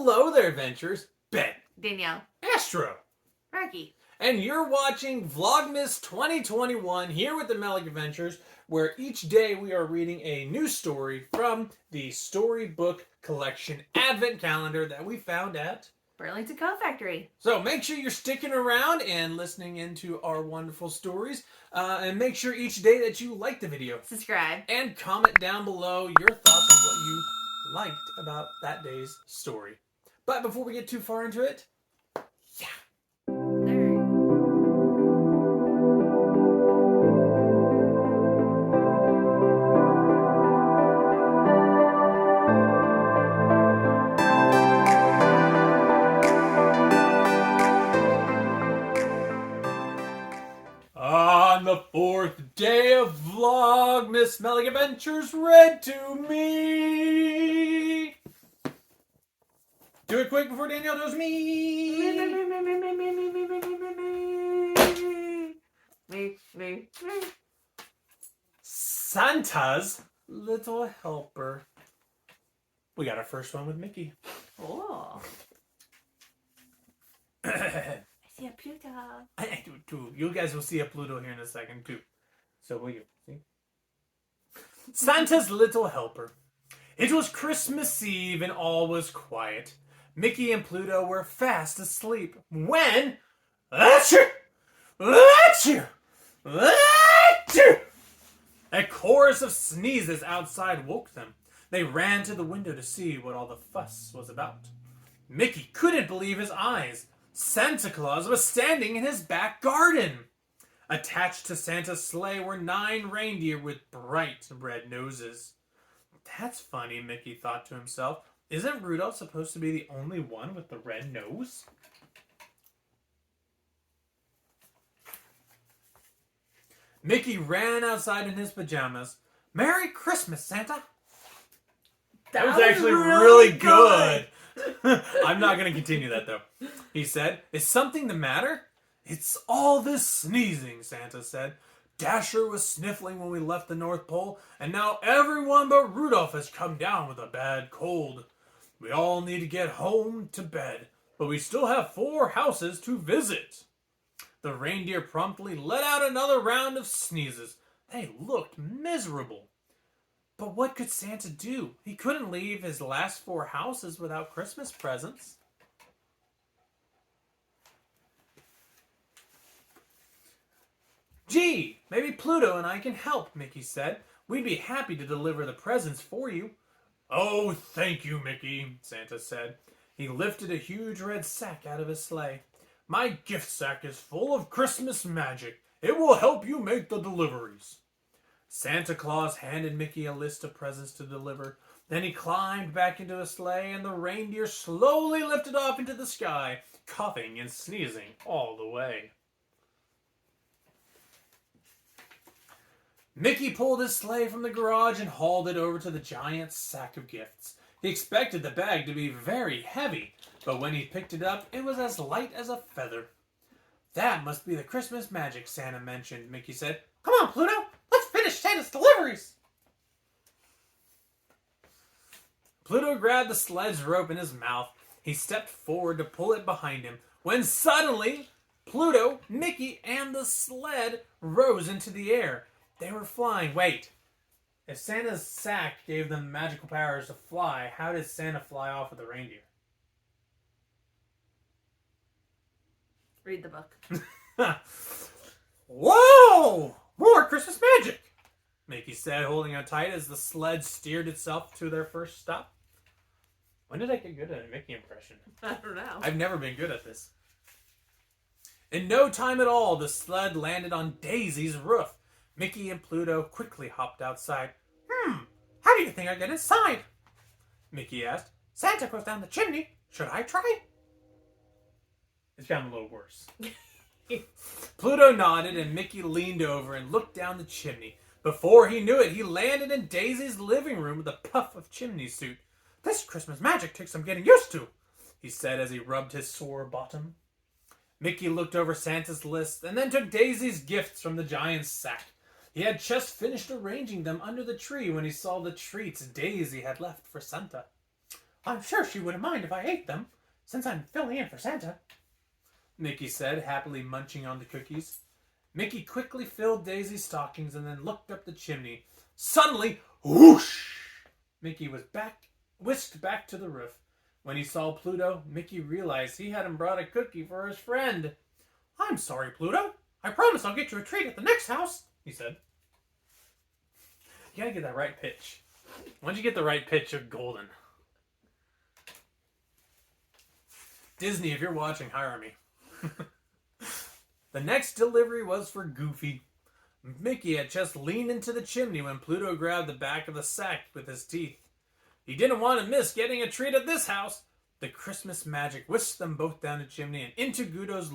Hello there, adventurers. Ben. Danielle. Astro. Rocky. And you're watching Vlogmas 2021 here with the Melick Adventures, where each day we are reading a new story from the Storybook collection advent calendar that we found at Burlington Coat Factory. So make sure you're sticking around and listening into our wonderful stories. And make sure each day that you like the video. Subscribe. And comment down below your thoughts on what you liked about that day's story. But before we get too far into it, on the fourth day of Vlogmas, Melick Adventures read to me. Do it quick before Danielle does me. Santa's Little Helper. We got our first one with Mickey. Oh. I see a Pluto. I do too. You guys will see a Pluto here in a second too. So will you. See? Santa's Little Helper. It was Christmas Eve and all was quiet. Mickey and Pluto were fast asleep when... Achoo! Achoo! Achoo! A chorus of sneezes outside woke them. They ran to the window to see what all the fuss was about. Mickey couldn't believe his eyes. Santa Claus was standing in his back garden. Attached to Santa's sleigh were 9 reindeer with bright red noses. That's funny, Mickey thought to himself. Isn't Rudolph supposed to be the only one with the red nose? Mickey ran outside in his pajamas. Merry Christmas, Santa! That was actually really good. I'm not going to continue that, though. He said, Is something the matter? It's all this sneezing, Santa said. Dasher was sniffling when we left the North Pole, and now everyone but Rudolph has come down with a bad cold. We all need to get home to bed, but we still have 4 houses to visit. The reindeer promptly let out another round of sneezes. They looked miserable. But what could Santa do? He couldn't leave his last 4 houses without Christmas presents. Gee, maybe Pluto and I can help, Mickey said. We'd be happy to deliver the presents for you. Oh, thank you, Mickey, Santa said. He lifted a huge red sack out of his sleigh. My gift sack is full of Christmas magic. It will help you make the deliveries. Santa Claus handed Mickey a list of presents to deliver. Then he climbed back into his sleigh and the reindeer slowly lifted off into the sky, coughing and sneezing all the way. Mickey pulled his sleigh from the garage and hauled it over to the giant sack of gifts. He expected the bag to be very heavy, but when he picked it up, it was as light as a feather. That must be the Christmas magic Santa mentioned, Mickey said. Come on, Pluto, let's finish Santa's deliveries. Pluto grabbed the sledge rope in his mouth. He stepped forward to pull it behind him, when suddenly, Pluto, Mickey, and the sled rose into the air. They were flying. Wait. If Santa's sack gave them magical powers to fly, how did Santa fly off with the reindeer? Read the book. Whoa! More Christmas magic! Mickey said, holding on tight as the sled steered itself to their first stop. When did I get good at a Mickey impression? I don't know. I've never been good at this. In no time at all, the sled landed on Daisy's roof. Mickey and Pluto quickly hopped outside. How do you think I get inside? Mickey asked. Santa goes down the chimney. Should I try? It's gotten a little worse. Pluto nodded and Mickey leaned over and looked down the chimney. Before he knew it, he landed in Daisy's living room with a puff of chimney suit. This Christmas magic takes some getting used to, he said as he rubbed his sore bottom. Mickey looked over Santa's list and then took Daisy's gifts from the giant's sack. He had just finished arranging them under the tree when he saw the treats Daisy had left for Santa. I'm sure she wouldn't mind if I ate them, since I'm filling in for Santa, Mickey said, happily munching on the cookies. Mickey quickly filled Daisy's stockings and then looked up the chimney. Suddenly, whoosh! Mickey was whisked back to the roof. When he saw Pluto, Mickey realized he hadn't brought a cookie for his friend. I'm sorry, Pluto. I promise I'll get you a treat at the next house, he said. You gotta get that right pitch. Once you get the right pitch, you're golden. Disney, if you're watching, hire me. The next delivery was for Goofy. Mickey had just leaned into the chimney when Pluto grabbed the back of the sack with his teeth. He didn't want to miss getting a treat at this house. The Christmas magic whisked them both down the chimney and into Goofy's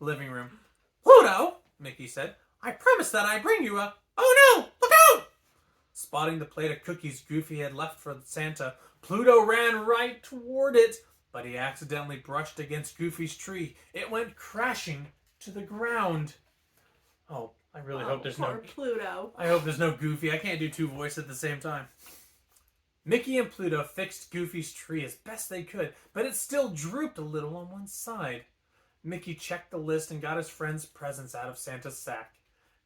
living room. Pluto, Mickey said, I promised that I'd bring you a... Oh no! Look out! Spotting the plate of cookies Goofy had left for Santa, Pluto ran right toward it, but he accidentally brushed against Goofy's tree. It went crashing to the ground. Oh, I really hope there's no... Pluto. I hope there's no Goofy. I can't do two voices at the same time. Mickey and Pluto fixed Goofy's tree as best they could, but it still drooped a little on one side. Mickey checked the list and got his friend's presents out of Santa's sack.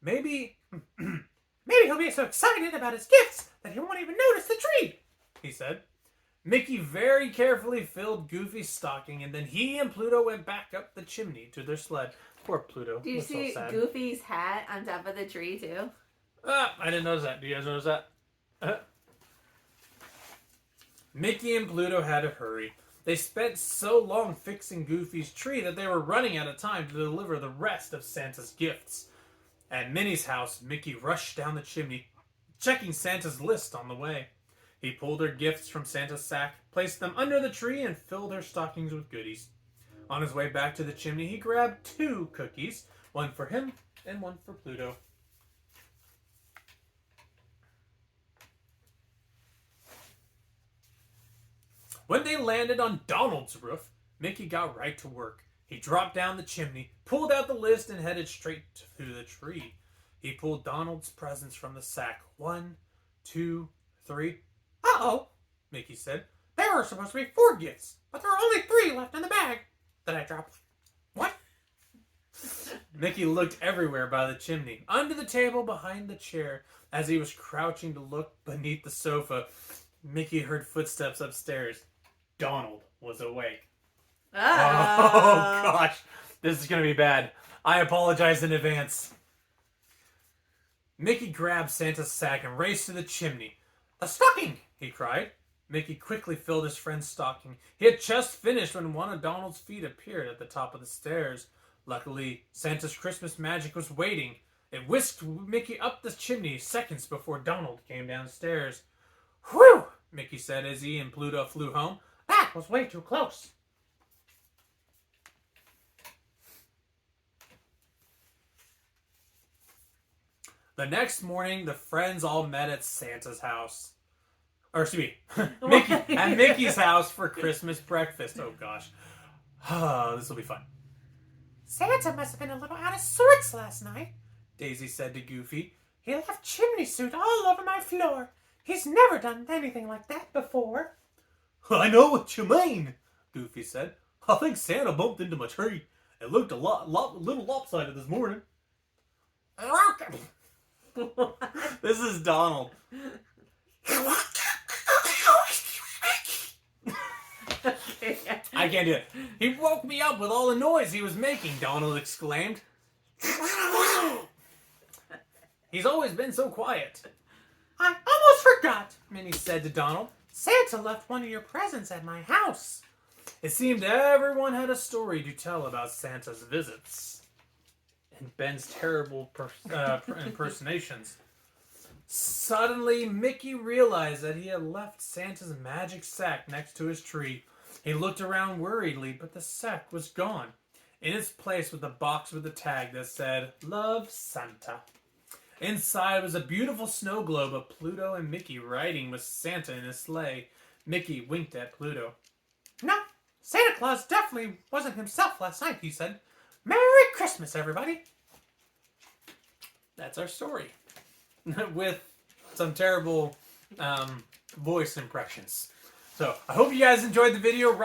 Maybe he'll be so excited about his gifts that he won't even notice the tree, he said. Mickey very carefully filled Goofy's stocking, and then he and Pluto went back up the chimney to their sled. Poor Pluto. Do you see so sad. Goofy's hat on top of the tree, too? I didn't notice that. Do you guys notice that? Mickey and Pluto had to hurry. They spent so long fixing Goofy's tree that they were running out of time to deliver the rest of Santa's gifts. At Minnie's house, Mickey rushed down the chimney, checking Santa's list on the way. He pulled her gifts from Santa's sack, placed them under the tree, and filled her stockings with goodies. On his way back to the chimney, he grabbed 2 cookies, one for him and one for Pluto. When they landed on Donald's roof, Mickey got right to work. He dropped down the chimney, pulled out the list, and headed straight to the tree. He pulled Donald's presents from the sack. 1, 2, 3. Uh-oh, Mickey said. There were supposed to be 4 gifts, but there are only 3 left in the bag. Did I drop one? What? Mickey looked everywhere by the chimney, under the table, behind the chair. As he was crouching to look beneath the sofa, Mickey heard footsteps upstairs. Donald was awake. Oh, gosh. This is going to be bad. I apologize in advance. Mickey grabbed Santa's sack and raced to the chimney. The stocking, he cried. Mickey quickly filled his friend's stocking. He had just finished when one of Donald's feet appeared at the top of the stairs. Luckily, Santa's Christmas magic was waiting. It whisked Mickey up the chimney seconds before Donald came downstairs. Whew, Mickey said as he and Pluto flew home. That was way too close. The next morning, the friends all met at Santa's house. Or, excuse me, at Mickey's house for Christmas breakfast. Oh, gosh. This will be fun. Santa must have been a little out of sorts last night, Daisy said to Goofy. He left chimney suit all over my floor. He's never done anything like that before. I know what you mean, Goofy said. I think Santa bumped into my tree. It looked a little lopsided this morning. This is Donald. I can't do it. He woke me up with all the noise he was making, Donald exclaimed. He's always been so quiet. I almost forgot, Minnie said to Donald. Santa left one of your presents at my house. It seemed everyone had a story to tell about Santa's visits and Ben's terrible impersonations. Suddenly, Mickey realized that he had left Santa's magic sack next to his tree. He looked around worriedly, but the sack was gone. In its place was a box with a tag that said, Love, Santa. Inside was a beautiful snow globe of Pluto and Mickey riding with Santa in his sleigh. Mickey winked at Pluto. No, Santa Claus definitely wasn't himself last night, he said. Merry Christmas, everybody. That's our story. With some terrible voice impressions. So I hope you guys enjoyed the video.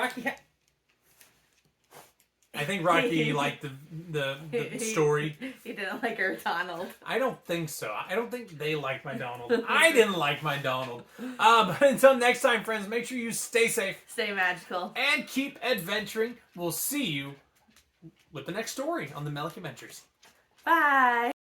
I think Rocky liked the story. He didn't like our Donald. I don't think so. I don't think they liked my Donald. I didn't like my Donald. But until next time, friends, make sure you stay safe. Stay magical. And keep adventuring. We'll see you with the next story on the Melick Adventures. Bye.